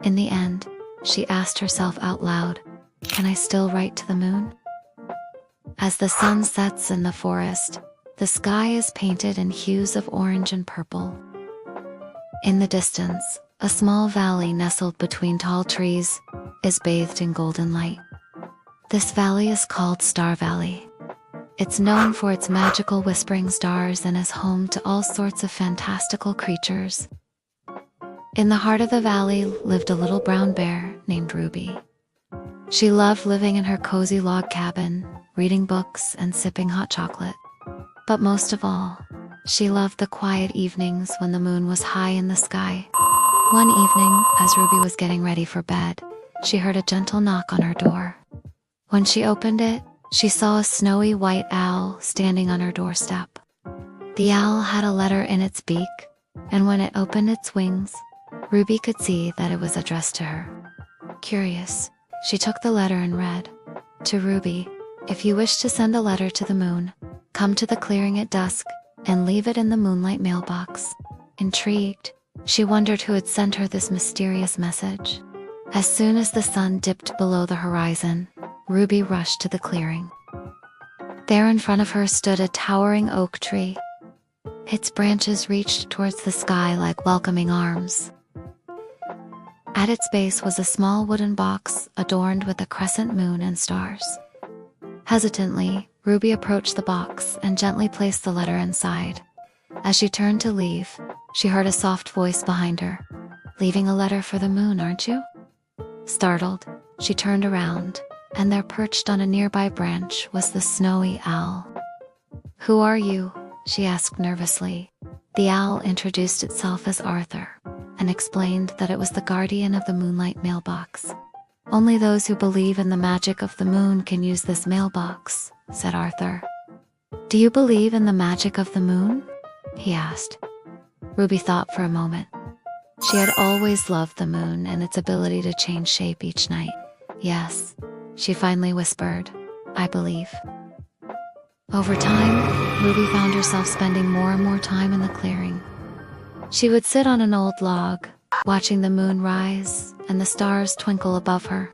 In the end, she asked herself out loud, "Can I still write to the moon?" As the sun sets in the forest, the sky is painted in hues of orange and purple. In the distance, a small valley nestled between tall trees is bathed in golden light. This valley is called Star Valley. It's known for its magical whispering stars and is home to all sorts of fantastical creatures. In the heart of the valley lived a little brown bear named Ruby. She loved living in her cozy log cabin, reading books and sipping hot chocolate. But most of all, she loved the quiet evenings when the moon was high in the sky. One evening, as Ruby was getting ready for bed, she heard a gentle knock on her door. When she opened it, she saw a snowy white owl standing on her doorstep. The owl had a letter in its beak, and when it opened its wings, Ruby could see that it was addressed to her. Curious, she took the letter and read, "To Ruby, if you wish to send a letter to the moon, come to the clearing at dusk and leave it in the Moonlight mailbox." Intrigued, she wondered who had sent her this mysterious message. As soon as the sun dipped below the horizon, Ruby rushed to the clearing. There in front of her stood a towering oak tree. Its branches reached towards the sky like welcoming arms. At its base was a small wooden box adorned with a crescent moon and stars. Hesitantly, Ruby approached the box and gently placed the letter inside. As she turned to leave, she heard a soft voice behind her. "Leaving a letter for the moon, aren't you?" Startled, she turned around, and there perched on a nearby branch was the snowy owl. "Who are you?" she asked nervously. The owl introduced itself as Arthur, and explained that it was the guardian of the Moonlight mailbox. "Only those who believe in the magic of the moon can use this mailbox," said Arthur. "Do you believe in the magic of the moon?" he asked. Ruby thought for a moment. She had always loved the moon and its ability to change shape each night. "Yes," she finally whispered, "I believe." Over time, Ruby found herself spending more and more time in the clearing. She would sit on an old log, watching the moon rise and the stars twinkle above her.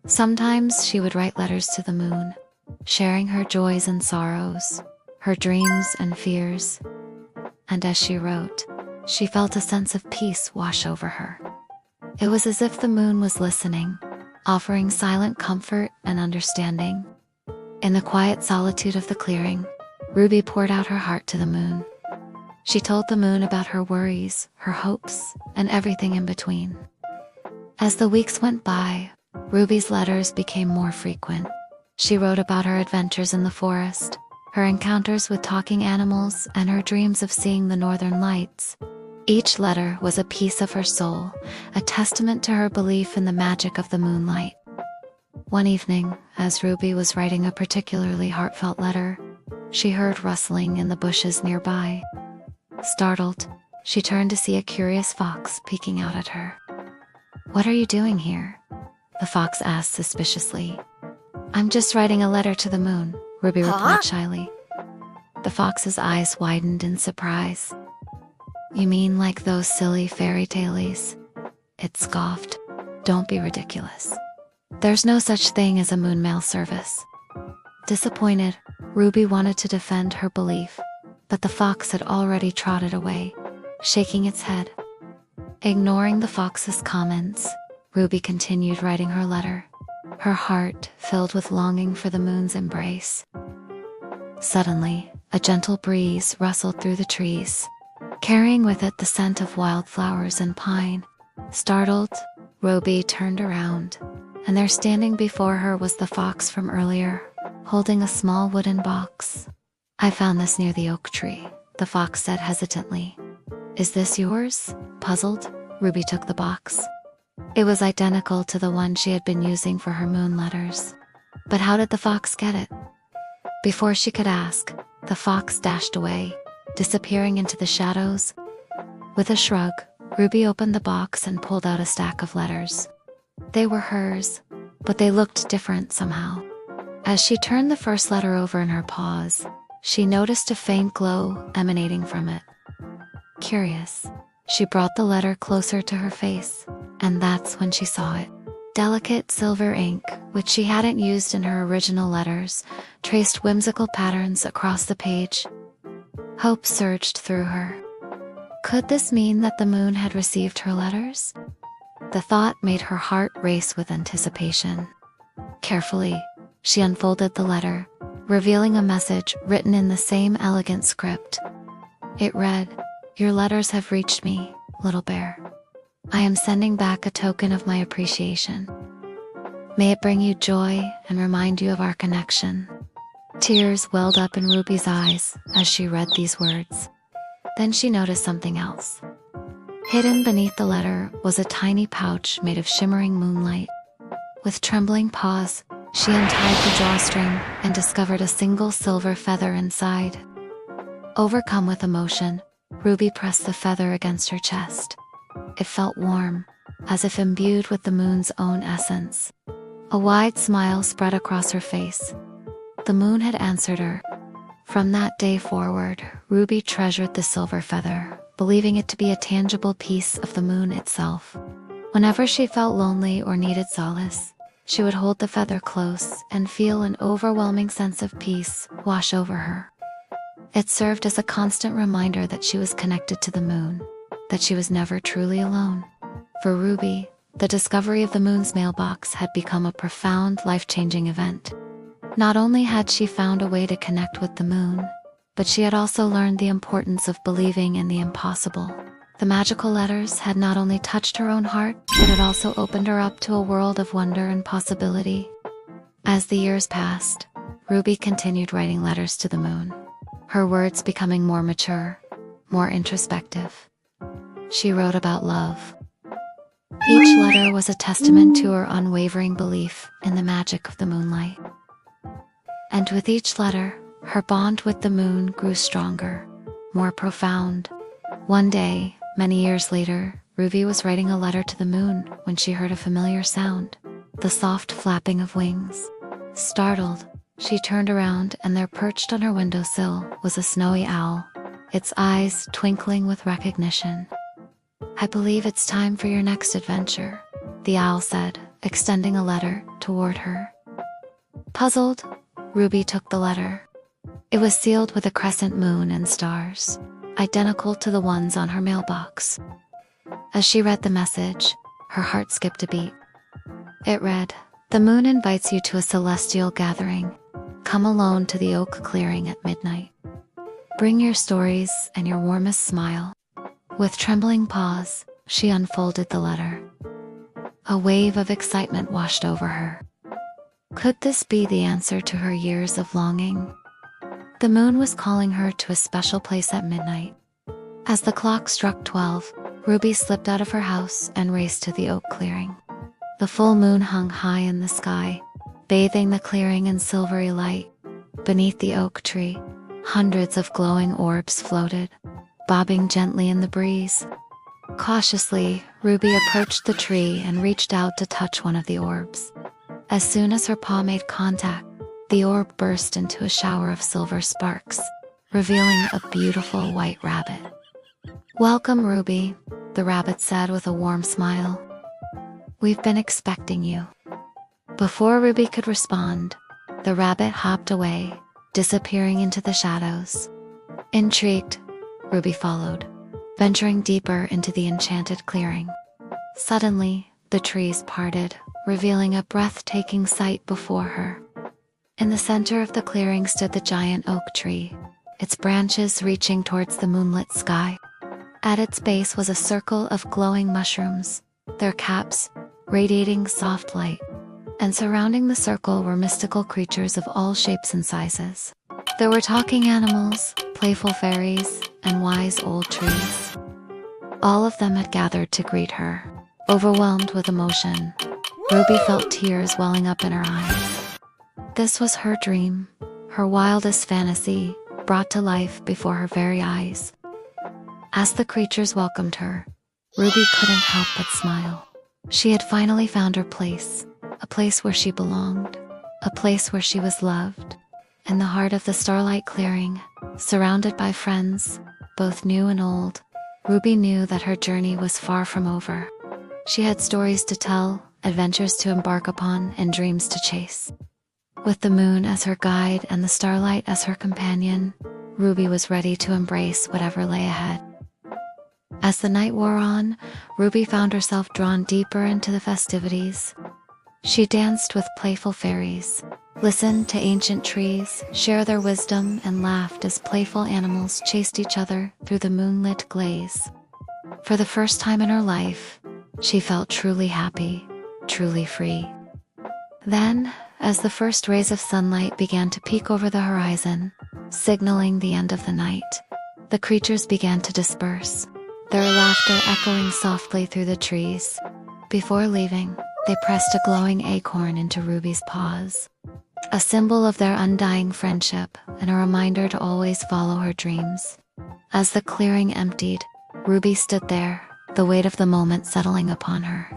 Sometimes she would write letters to the moon, sharing her joys and sorrows, her dreams and fears. And as she wrote, she felt a sense of peace wash over her. It was as if the moon was listening, offering silent comfort and understanding. In the quiet solitude of the clearing, Ruby poured out her heart to the moon. She told the moon about her worries, her hopes, and everything in between. As the weeks went by, Ruby's letters became more frequent. She wrote about her adventures in the forest, her encounters with talking animals, and her dreams of seeing the northern lights. Each letter was a piece of her soul, a testament to her belief in the magic of the moonlight. One evening, as Ruby was writing a particularly heartfelt letter, she heard rustling in the bushes nearby. Startled, she turned to see a curious fox peeking out at her. "What are you doing here?" the fox asked suspiciously. "I'm just writing a letter to the moon," Ruby replied shyly. The fox's eyes widened in surprise. "You mean like those silly fairy tales?" It scoffed. "Don't be ridiculous. There's no such thing as a moon mail service." Disappointed, Ruby wanted to defend her belief, but the fox had already trotted away, shaking its head. Ignoring the fox's comments, Ruby continued writing her letter, her heart filled with longing for the moon's embrace. Suddenly, a gentle breeze rustled through the trees, carrying with it the scent of wildflowers and pine. Startled, Ruby turned around, and there standing before her was the fox from earlier, holding a small wooden box. "I found this near the oak tree," the fox said hesitantly. "Is this yours?" Puzzled, Ruby took the box. It was identical to the one she had been using for her moon letters. But how did the fox get it? Before she could ask, the fox dashed away, disappearing into the shadows. With a shrug, Ruby opened the box and pulled out a stack of letters. They were hers, but they looked different somehow. As she turned the first letter over in her paws, she noticed a faint glow emanating from it. Curious, she brought the letter closer to her face. and that's when she saw it. Delicate silver ink, which she hadn't used in her original letters, traced whimsical patterns across the page. Hope surged through her. Could this mean that the moon had received her letters? The thought made her heart race with anticipation. Carefully, she unfolded the letter, revealing a message written in the same elegant script. It read, "Your letters have reached me, little bear. I am sending back a token of my appreciation. May it bring you joy and remind you of our connection." Tears welled up in Ruby's eyes as she read these words. Then she noticed something else. Hidden beneath the letter was a tiny pouch made of shimmering moonlight. With trembling paws, she untied the drawstring and discovered a single silver feather inside. Overcome with emotion, Ruby pressed the feather against her chest. It felt warm, as if imbued with the moon's own essence. A wide smile spread across her face. The moon had answered her. From that day forward, Ruby treasured the silver feather, believing it to be a tangible piece of the moon itself. Whenever she felt lonely or needed solace, she would hold the feather close and feel an overwhelming sense of peace wash over her. It served as a constant reminder that she was connected to the moon, that she was never truly alone. For Ruby, the discovery of the moon's mailbox had become a profound, life-changing event. Not only had she found a way to connect with the moon, but she had also learned the importance of believing in the impossible. The magical letters had not only touched her own heart, but it also opened her up to a world of wonder and possibility. As the years passed, Ruby continued writing letters to the moon, her words becoming more mature, more introspective. She wrote about love. Each letter was a testament to her unwavering belief in the magic of the moonlight. And with each letter, her bond with the moon grew stronger, more profound. One day, many years later, Ruby was writing a letter to the moon when she heard a familiar sound, the soft flapping of wings. Startled, she turned around and there perched on her windowsill was a snowy owl, its eyes twinkling with recognition. "I believe it's time for your next adventure," the owl said, extending a letter toward her. Puzzled, Ruby took the letter. It was sealed with a crescent moon and stars, identical to the ones on her mailbox. As she read the message, her heart skipped a beat. It read, "The moon invites you to a celestial gathering. Come alone to the oak clearing at midnight. Bring your stories and your warmest smile." With trembling paws, she unfolded the letter. A wave of excitement washed over her. Could this be the answer to her years of longing? The moon was calling her to a special place at midnight. As the clock struck 12, Ruby slipped out of her house and raced to the oak clearing. The full moon hung high in the sky, bathing the clearing in silvery light. Beneath the oak tree, hundreds of glowing orbs floated, bobbing gently in the breeze. Cautiously, Ruby approached the tree and reached out to touch one of the orbs. As soon as her paw made contact, the orb burst into a shower of silver sparks, revealing a beautiful white rabbit. "Welcome, Ruby," the rabbit said with a warm smile. "We've been expecting you." Before Ruby could respond, the rabbit hopped away, disappearing into the shadows. Intrigued, Ruby followed, venturing deeper into the enchanted clearing. Suddenly, the trees parted, revealing a breathtaking sight before her. In the center of the clearing stood the giant oak tree, its branches reaching towards the moonlit sky. At its base was a circle of glowing mushrooms, their caps radiating soft light, and surrounding the circle were mystical creatures of all shapes and sizes. There were talking animals, playful fairies, and wise old trees. All of them had gathered to greet her. Overwhelmed with emotion, Ruby felt tears welling up in her eyes. This was her dream, her wildest fantasy, brought to life before her very eyes. As the creatures welcomed her, Ruby couldn't help but smile. She had finally found her place, a place where she belonged, a place where she was loved. In the heart of the starlight clearing, surrounded by friends, both new and old, Ruby knew that her journey was far from over. She had stories to tell, adventures to embark upon, and dreams to chase. With the moon as her guide and the starlight as her companion, Ruby was ready to embrace whatever lay ahead. As the night wore on, Ruby found herself drawn deeper into the festivities. She danced with playful fairies, listened to ancient trees share their wisdom, and laughed as playful animals chased each other through the moonlit glaze. For the first time in her life, she felt truly happy, truly free. Then, as the first rays of sunlight began to peek over the horizon, signaling the end of the night, the creatures began to disperse, their laughter echoing softly through the trees. Before leaving, they pressed a glowing acorn into Ruby's paws, a symbol of their undying friendship and a reminder to always follow her dreams. As the clearing emptied, Ruby stood there, the weight of the moment settling upon her.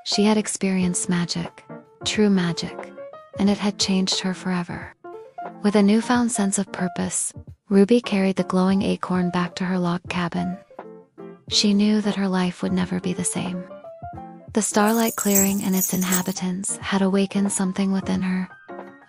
She had experienced magic, true magic, and it had changed her forever. With a newfound sense of purpose, Ruby carried the glowing acorn back to her log cabin. She knew that her life would never be the same. The starlight clearing and its inhabitants had awakened something within her,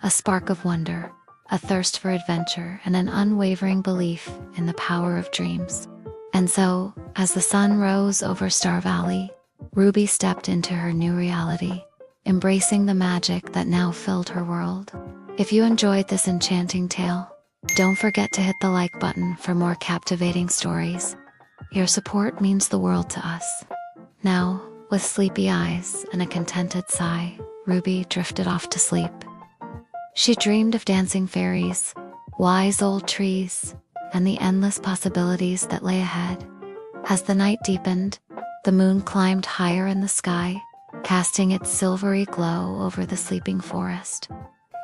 a spark of wonder, a thirst for adventure, and an unwavering belief in the power of dreams. And so, as the sun rose over Star Valley, Ruby stepped into her new reality, embracing the magic that now filled her world. If you enjoyed this enchanting tale, don't forget to hit the like button for more captivating stories. Your support means the world to us. Now, with sleepy eyes and a contented sigh, Ruby drifted off to sleep. She dreamed of dancing fairies, wise old trees, and the endless possibilities that lay ahead. As the night deepened, the moon climbed higher in the sky, casting its silvery glow over the sleeping forest.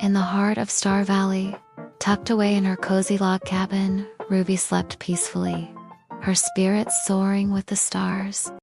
In the heart of Star Valley, tucked away in her cozy log cabin, Ruby slept peacefully, her spirits soaring with the stars.